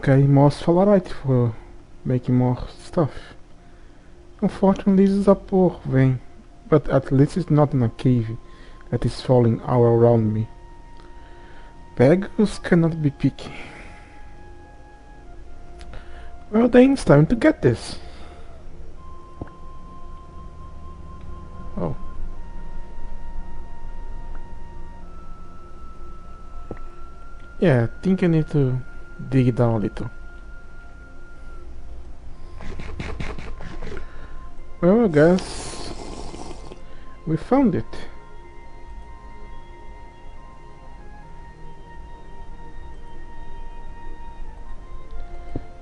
getting more sphalerite for making more stuff. Unfortunately, this is a poor vein, but at least it's not in a cave that is falling all around me. Beggars cannot be picky. Well then, it's time to get this. Oh. Yeah, I think I need to dig down a little. Well, I guess we found it.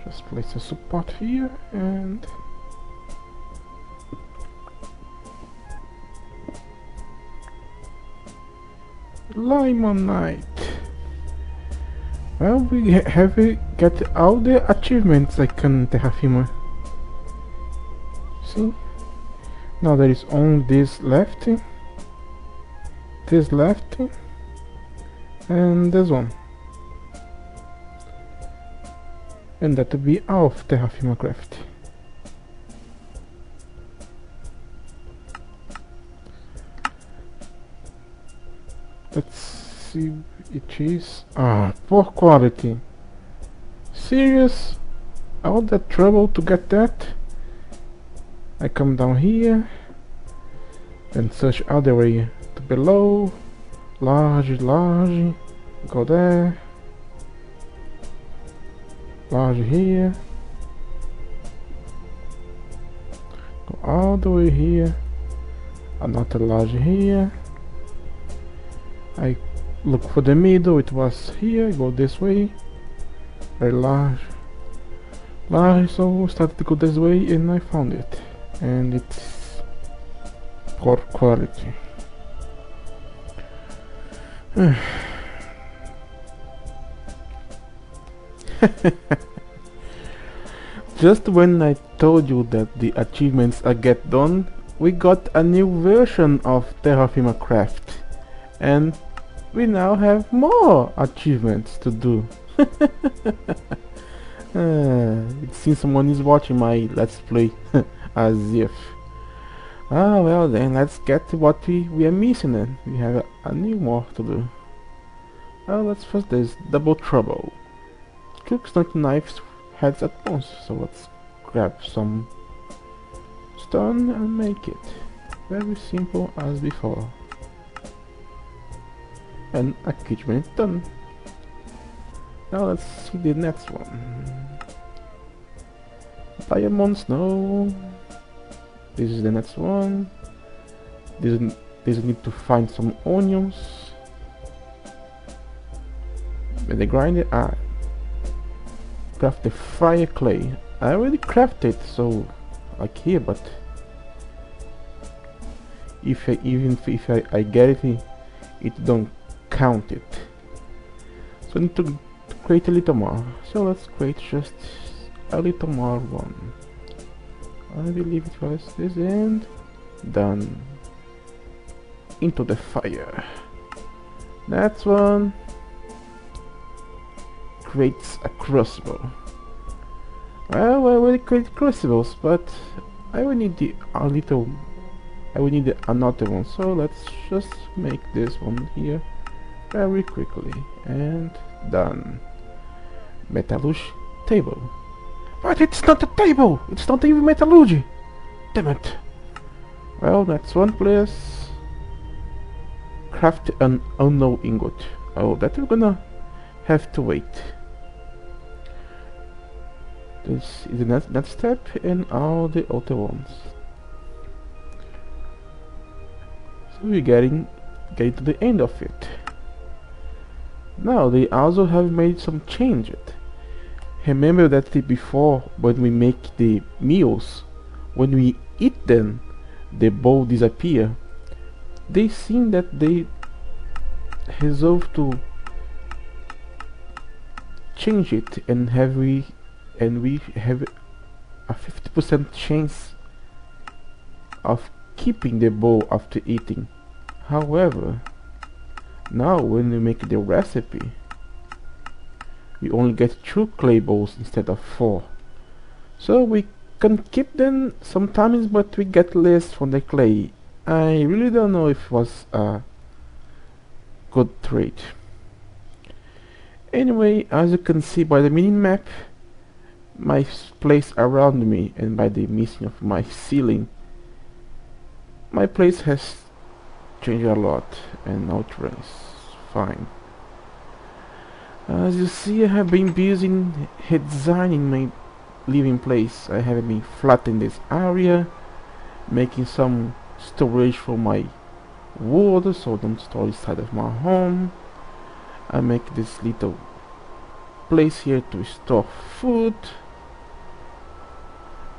Just place a support here and limonite. Well, we have got all the achievements I can terraform. See? Now there is only this left, and this one. And that will be all of Terraform Craft. Let's see, it is poor quality. Serious? All that trouble to get that? I come down here and search all the way to below. Large, go there. Large here. Go all the way here. Another large here. I look for the middle, it was here, go this way. Very large, so I started to go this way and I found it. And it's poor quality. Just when I told you that the achievements are get done, we got a new version of Terraform Craft. And we now have more achievements to do. It seems someone is watching my let's play. As if. Well then, let's get to what we are missing then. We have a new more to do. Well, let's first there's double trouble. Two stunning knives heads at once, so let's grab some stone and make it. Very simple as before. And achievement done. Now let's see the next one. Diamonds, no. This is the next one. This need to find some onions. When they grind it, craft the fire clay. I already crafted, so like here, but if I get it, it don't count it. So I need to create a little more. So let's create just a little more one. I believe it was this end. Done. Into the fire. That's one. Creates a crucible. Well, I already create crucibles, but I will need another one. So let's just make this one here very quickly and done. Metallurgy table. But it's not a table! It's not even metallurgy! Damn it! Well, that's one place. Craft an unknown ingot. Oh, that we're gonna have to wait. This is the next step and all the other ones. So we're getting to the end of it. Now they also have made some changes. Remember that before, when we make the meals, when we eat them, the bowl disappear. They seem that they resolve to change it, and we have a 50% chance of keeping the bowl after eating. However, now when we make the recipe, we only get 2 clay balls instead of 4. So we can keep them sometimes, but we get less from the clay. I really don't know if it was a good trade. Anyway, as you can see by the mini-map, my place around me, and by the missing of my ceiling, my place has changed a lot, and now it runs fine. As you see, I have been busy redesigning my living place. I have been flattening this area, making some storage for my wood so I don't store inside of my home. I make this little place here to store food.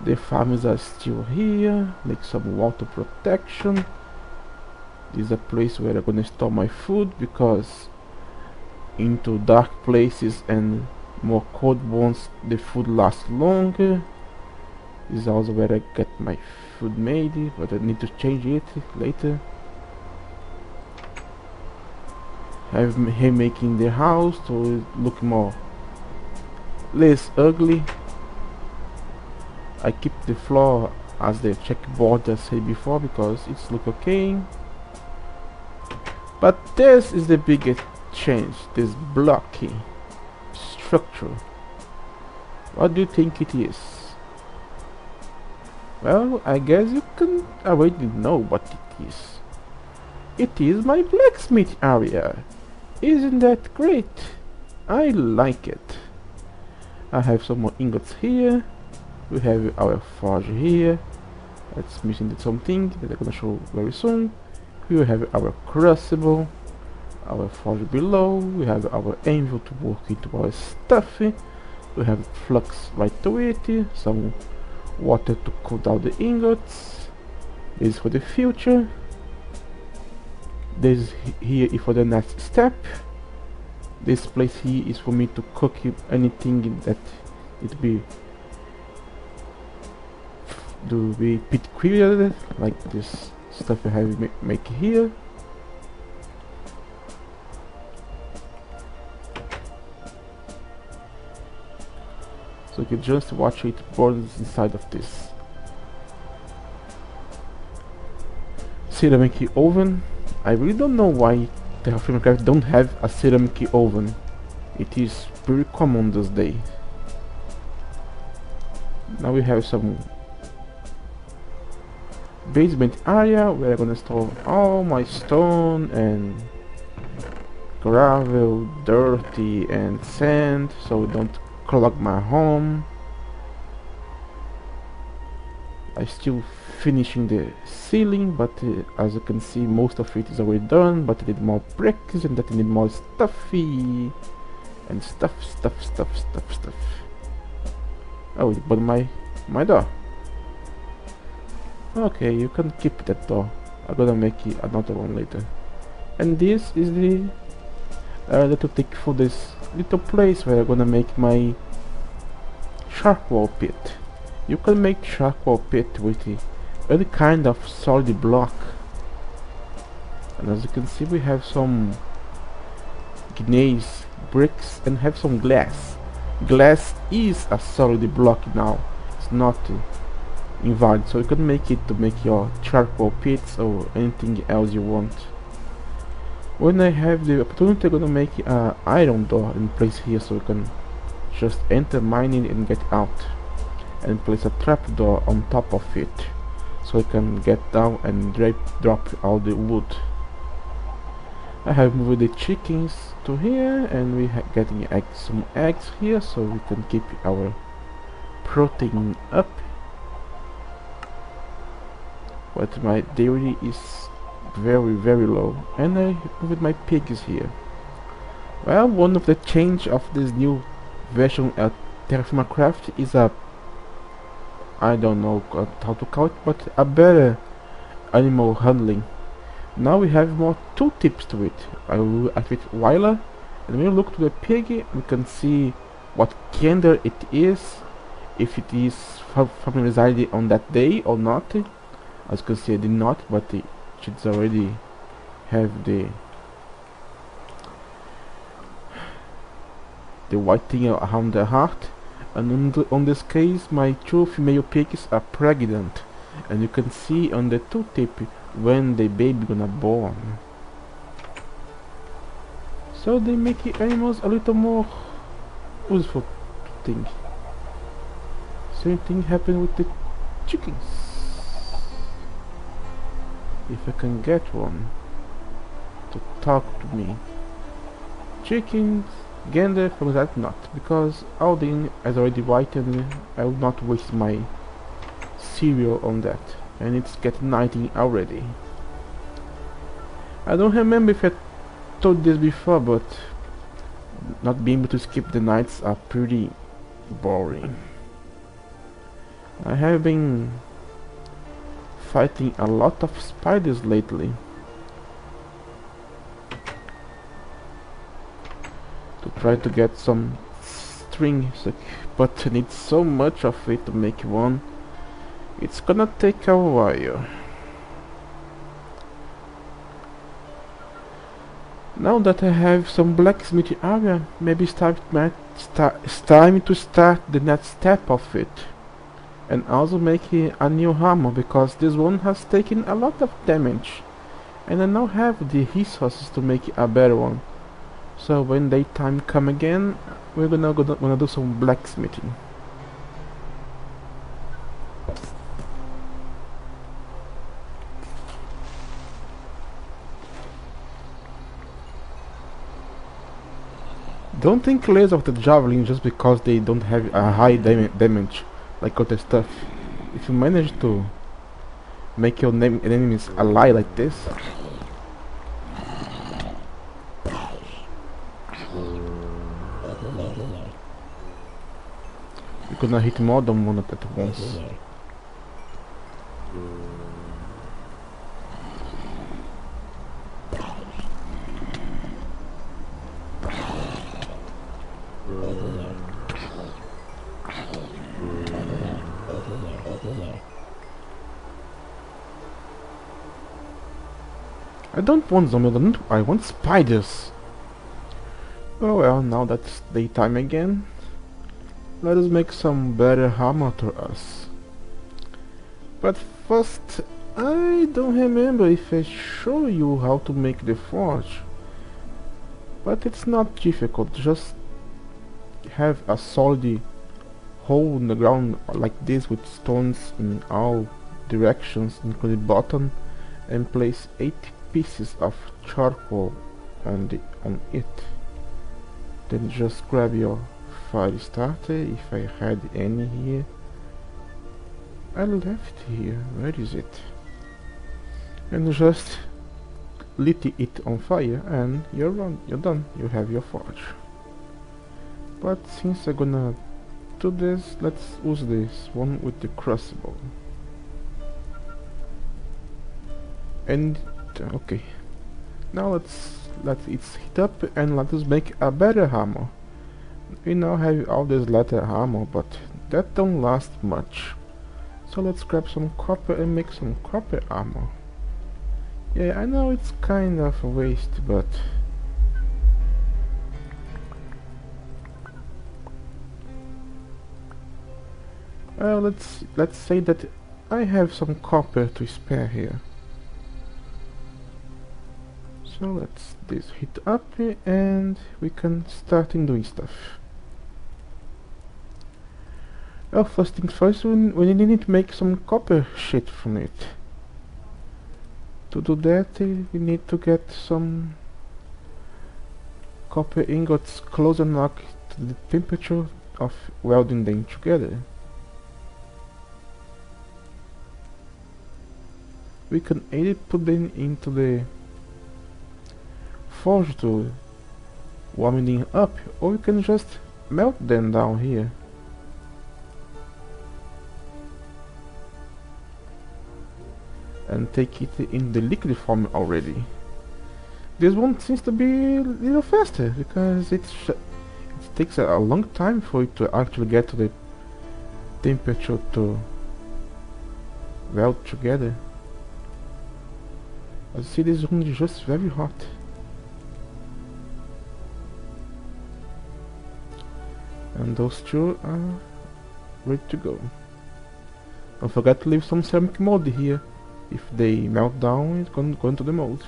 The farms are still here. Make some water protection. This is a place where I'm gonna store my food, because into dark places and more cold ones the food lasts longer. This is also where I get my food made, but I need to change it later. I'm here making the house to look less ugly. I keep the floor as the checkboard I said before, because it's look okay. But this is the biggest change, this blocky structure. What do you think it is? Well, I guess you can already know what it is. It is my blacksmith area. Isn't that great? I like it. I have some more ingots here. We have our forge here. That's missing something that I'm gonna show very soon. We have our crucible, our forge below. We have our anvil to work into our stuff. We have flux right to it. Some water to cool down the ingots. This is for the future. This here is for the next step. This place here is for me to cook anything that it be to be pit queered, like this stuff I have make here. So you can just watch it burn inside of this ceramic oven. I really don't know why Terraforming Minecraft don't have a ceramic oven. It is pretty common these days. Now we have some basement area where I'm gonna store all my stone and gravel, dirty and sand, so it don't clog my home. I still finishing the ceiling, but as you can see, most of it is already done, but I need more bricks, and that I need more stuffy and stuff. Oh, it burned my door. Okay, you can keep that door. I'm gonna make another one later. And this is the area to take for this little place where I'm gonna make my charcoal pit. You can make charcoal pit with any kind of solid block. And as you can see, we have some gneiss bricks and have some glass. Glass is a solid block now. It's not invalid, so you can make it to make your charcoal pits or anything else you want. When I have the opportunity, I'm gonna make an iron door in place here, so you can just enter mining and get out, and place a trapdoor on top of it, so you can get down and drop all the wood. I have moved the chickens to here, and we are getting some eggs here, so we can keep our protein up. But my dairy is very low, and I moved my pigs here. Well, one of the change of this new version of Terraforming Minecraft is I don't know how to call it, but a better animal handling. Now we have more tooltips to it. I will activate Wyler, and when we look to the pig, we can see what gender it is, if it is familiarized on that day or not. As you can see, I did not, but it should already have the the white thing around the heart. And on this case, my two female pigs are pregnant, and you can see on the tooltip when the baby gonna born. So they make the animals a little more useful thing. Same thing happened with the chickens. If I can get one to talk to me. Chickens, gander, for that not, because Aldin has already white and I will not waste my cereal on that. And it's getting 19 already. I don't remember if I told this before, but not being able to skip the nights are pretty boring. I have been fighting a lot of spiders lately to try to get some string, but I need so much of it to make one. It's gonna take a while. Now that I have some blacksmith area, maybe it's time to start the next step of it. And also make a new hammer, because this one has taken a lot of damage. And I now have the resources to make a better one. So when daytime come again, we're gonna do some blacksmithing. Don't think less of the javelin just because they don't have a high damage like other stuff. If you manage to make your enemies ally like this, you're gonna hit more than one at once. I don't want zombies, I want spiders. Oh well, now that's daytime again. Let us make some better armor to us. But first, I don't remember if I show you how to make the forge. But it's not difficult, just have a solid hole in the ground like this with stones in all directions, including bottom, and place 8 pieces of charcoal on it. Then just grab your fire starter, if I had any here. I left here, where is it? And just lit it on fire and you're done, you have your forge. But since I'm gonna do this, let's use this one with the crucible. And okay, now let's let it heat up and let us make a better hammer. We now have all this leather armor, but that don't last much. So let's grab some copper and make some copper armor. Yeah, I know it's kind of a waste, but let's say that I have some copper to spare here. So let's this heat up and we can start doing stuff. Well, first things first, we need to make some copper sheet from it. To do that, we need to get some copper ingots close enough to the temperature of welding them together. We can either put them into the forge to warm them up, or we can just melt them down here. And take it in the liquid form already. This one seems to be a little faster because it takes a long time for it to actually get to the temperature to weld together. I see this one is just very hot. And those two are ready to go. Don't forget to leave some ceramic mold here. If they melt down, it's going to go into the mold.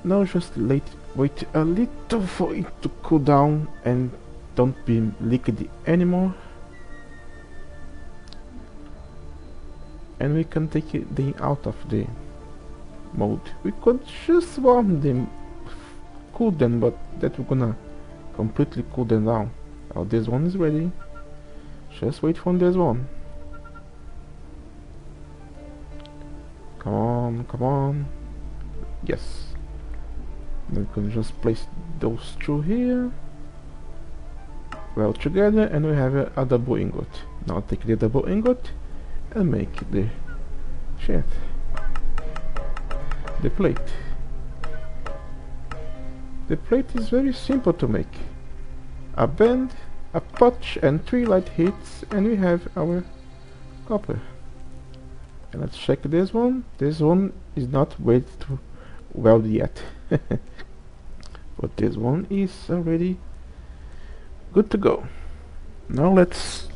Now just wait a little for it to cool down and don't be liquidy anymore. And we can take them out of the mold. We could just warm them, cool them, but that we're gonna completely cool them down. Now this one is ready. Just wait for this one. Come on, come on. Yes. Then we can just place those two here, well together, and we have a double ingot. Now take the double ingot and make the shaft, the plate. The plate is very simple to make. A bend, a punch, and 3 light hits, and we have our copper. And let's check this one. This one is not ready to weld yet. But this one is already good to go. Now let's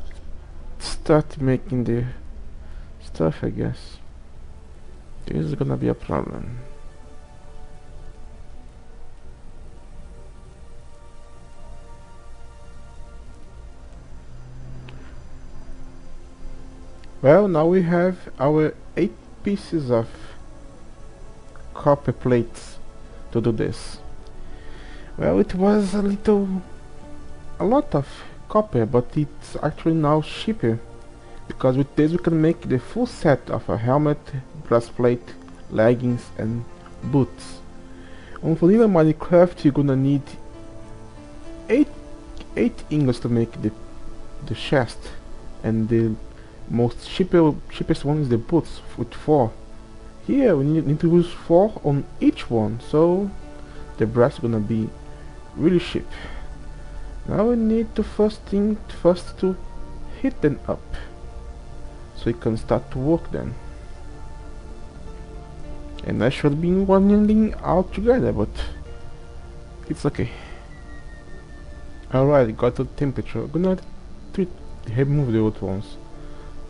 start making the stuff, I guess. This is gonna be a problem. Well, now we have our 8 pieces of copper plates to do this. Well, it was a lot of copper, but it's actually now cheaper, because with this we can make the full set of a helmet, breastplate, leggings and boots. On vanilla Minecraft you're gonna need 8 ingots to make the chest, and the most cheapest one is the boots with 4. Here we need to use 4 on each one, so the brass is gonna be really cheap. Now we need to first to heat them up, so we can start to work them. And I should be running out together, but it's okay. Alright, got the temperature. I'm gonna remove the old ones.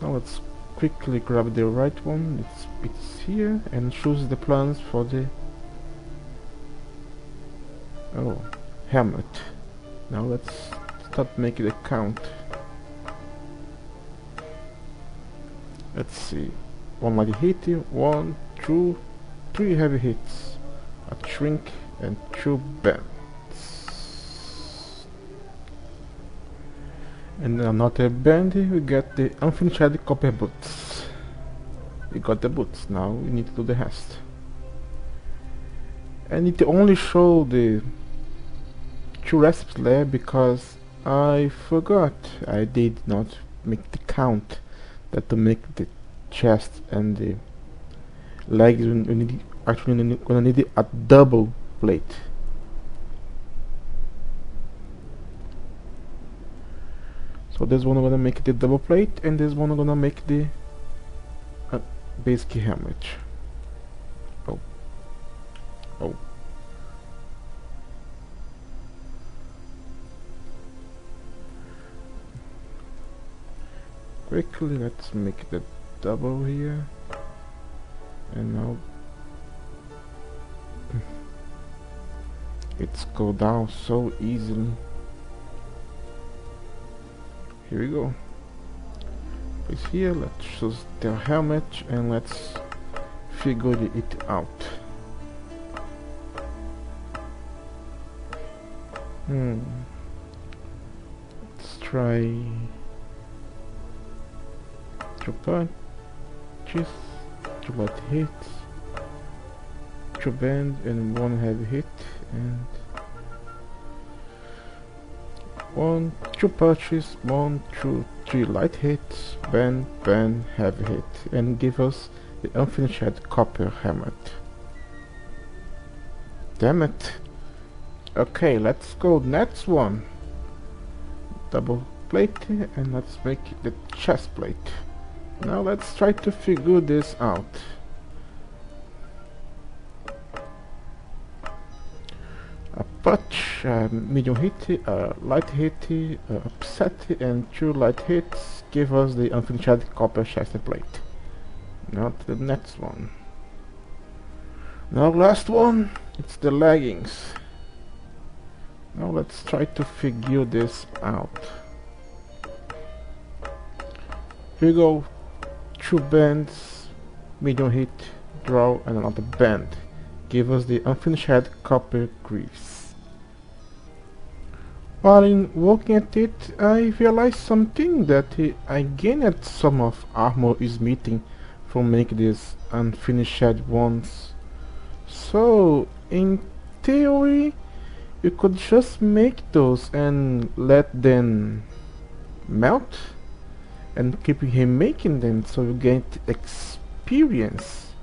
Now let's quickly grab the right one. It's here, and choose the plans for the helmet. Now let's start making the count. Let's see. 1 light hit, 1, 2, 3 heavy hits, a shrink and 2 bends. And another bend, we get the unfinished copper boots. We got the boots, now we need to do the rest. And it only show the 2 recipes there because I forgot. I did not make the count that to make the chest and the legs we actually gonna need a double plate. So this one I'm gonna make the double plate, and this one I'm gonna make the basic helmet. Oh. Quickly, let's make the double here. And now it's go down so easily. Here we go. Place here, let's choose the helmet and let's figure it out. Let's try 2 punches, 2 light hits, 2 bend and 1 heavy hit, and 1, 2 punches, 1, 2, 3 light hits, bend, heavy hit, and give us the unfinished copper helmet. Damn it. Okay, let's go next one. Double plate, and let's make the chest plate. Now let's try to figure this out. A Punch, medium hit, light hit, upset, and 2 light hits give us the unfinished copper chest plate. Now to the next one. Now last one, it's the leggings. Now let's try to figure this out. Here we go, 2 bands, medium hit, draw, and another band. Give us the unfinished copper greaves. While in working at it, I realized something that I gained some of armor is meeting from making these unfinished ones. So, in theory, you could just make those and let them melt and keep remaking them so you get experience.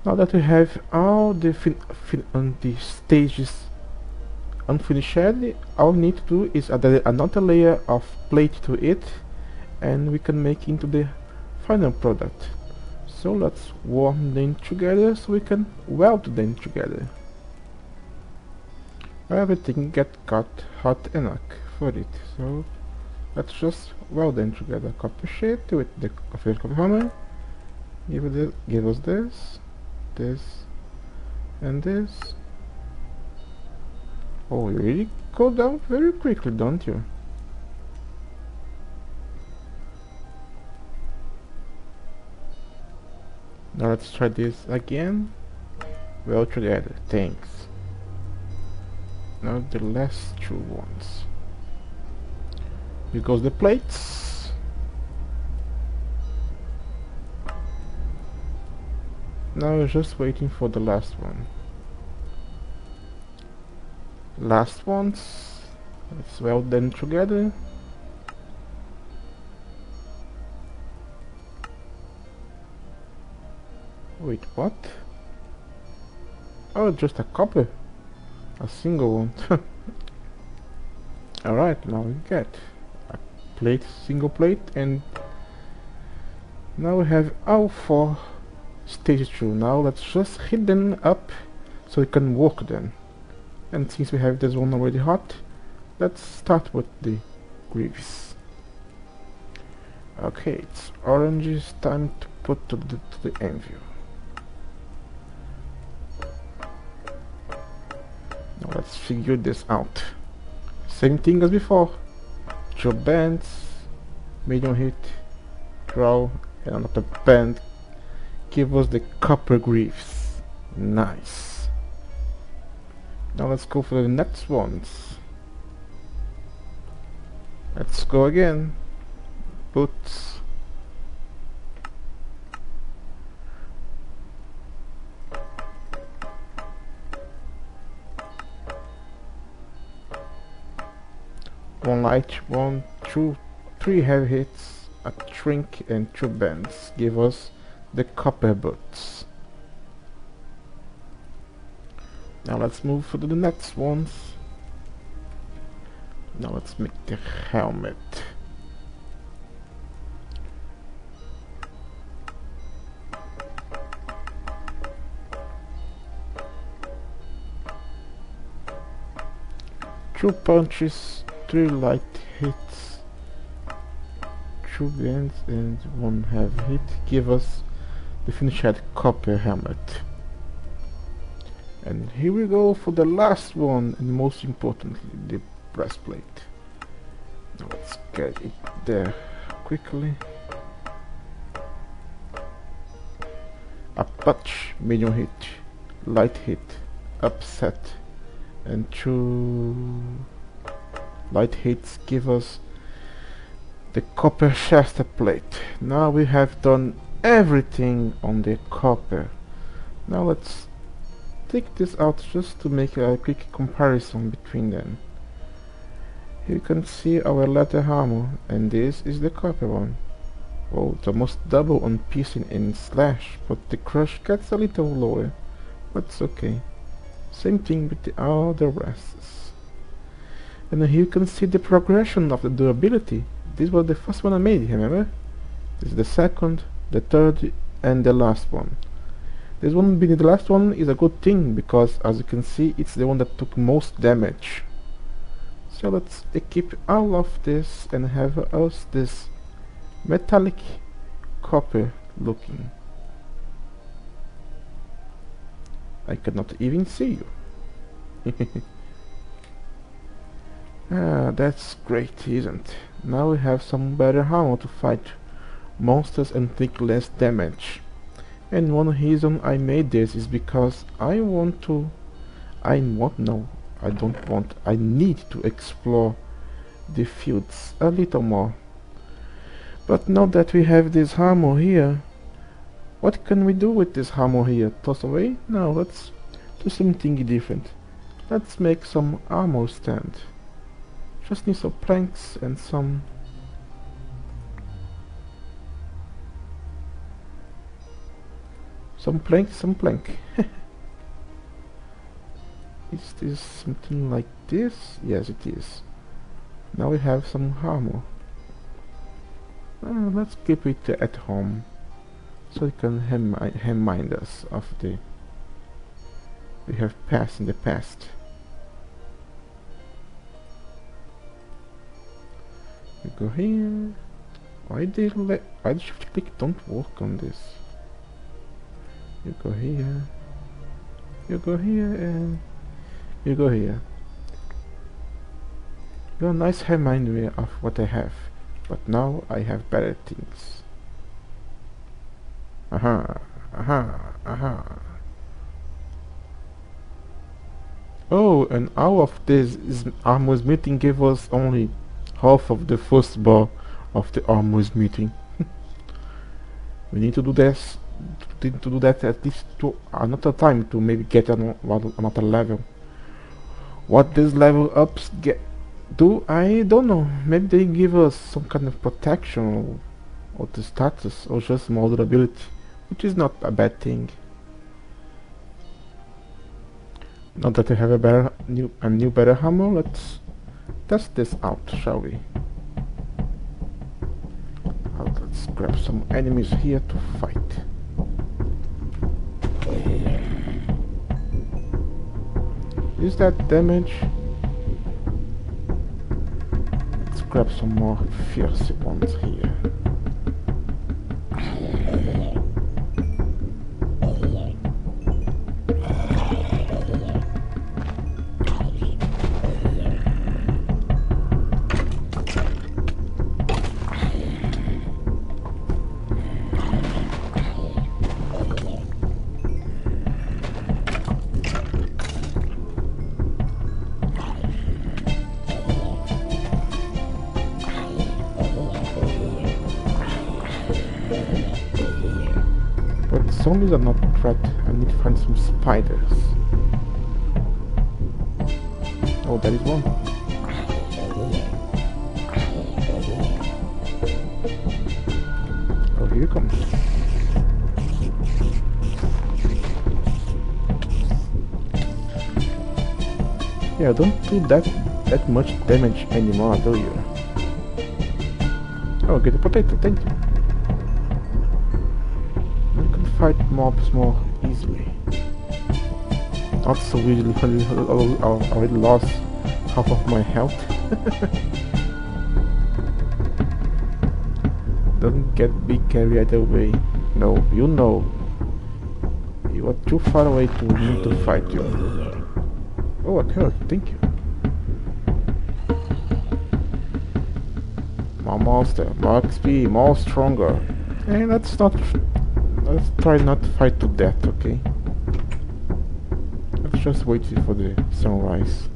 Now that we have all the stages unfinished, all we need to do is add another layer of plate to it and we can make into the final product. So let's warm them together so we can weld them together. Everything got hot enough for it, so let's just weld them together. Copper sheet with the copper hammer. Give us this, and this. Oh, you really go down very quickly, don't you? Now let's try this again. Weld together. Thanks. Now the last 2 ones. Here goes the plates. Now we're just waiting for the last one. Last ones. Let's weld them together. Wait, what? Oh, just a copper. A single one. Alright, now we get a plate, single plate, and now we have all 4 stages through. Now let's just heat them up so we can work them. And since we have this one already hot, let's start with the greaves. Okay, it's orange, it's time to put to the anvil. Now let's figure this out. Same thing as before. 2 bands, medium hit, draw, and another band. Give us the copper greaves. Nice. Now let's go for the next ones. Let's go again. Boots. One light, 1, 2, 3 heavy hits, a shrink, and 2 bends give us the copper boots. Now let's move to the next ones. Now let's make the helmet. Two punches, 3 light hits, 2 bends, and 1 heavy hit give us the finished copper helmet. And here we go for the last one, and most importantly, the breastplate. Now let's get it there quickly. A punch, medium hit, light hit, upset, and 2 light hits give us the copper chest plate. Now we have done everything on the copper. Now let's take this out just to make a quick comparison between them. Here you can see our leather armor, and this is the copper one. Oh, it's almost double on piercing and slash, but the crush gets a little lower, but it's okay. Same thing with the other rests. And here you can see the progression of the durability. This was the first one I made, remember? This is the second, the third, and the last one. This one being the last one is a good thing, because as you can see, it's the one that took most damage. So let's equip all of this and have us this metallic copper looking. I cannot even see you. That's great, isn't it? Now we have some better armor to fight monsters and take less damage. And one reason I made this is because I need to explore the fields a little more. But now that we have this armor here, what can we do with this armor here? Toss away? No, let's do something different. Let's make some armor stand. Just need some planks and some plank. Is this something like this? Yes, it is. Now we have some armor. Let's keep it at home, so it can remind us of the we have passed in the past. You go here. Why the shift click don't work on this? You go here. You go here and you go here. You're a nice reminder of what I have, but now I have better things. Aha, aha, aha. Oh, and all of this armor smithing gave us only half of the first bar of the armor smithing. We need to do this. To do that at least to another time to maybe get another level. What these level ups do, I don't know. Maybe they give us some kind of protection or the status, or just more durability, which is not a bad thing. Now that I have a better hammer, let's test this out, shall we? Let's grab some enemies here to fight. Is that damage? Let's grab some more fierce ones here. Zombies are not a threat. I need to find some spiders. Oh, there is one. Oh, here he comes. Yeah, don't do that much damage anymore, do you? Oh, get a potato, thank you. Fight mobs more easily. Not so easily. I already lost half of my health. Don't get big carried away. No, you know. You are too far away to me to fight you. Oh, I killed. Thank you. More monster, more XP, more stronger. Hey, let's try not to fight to death, okay? Let's just wait for the sunrise.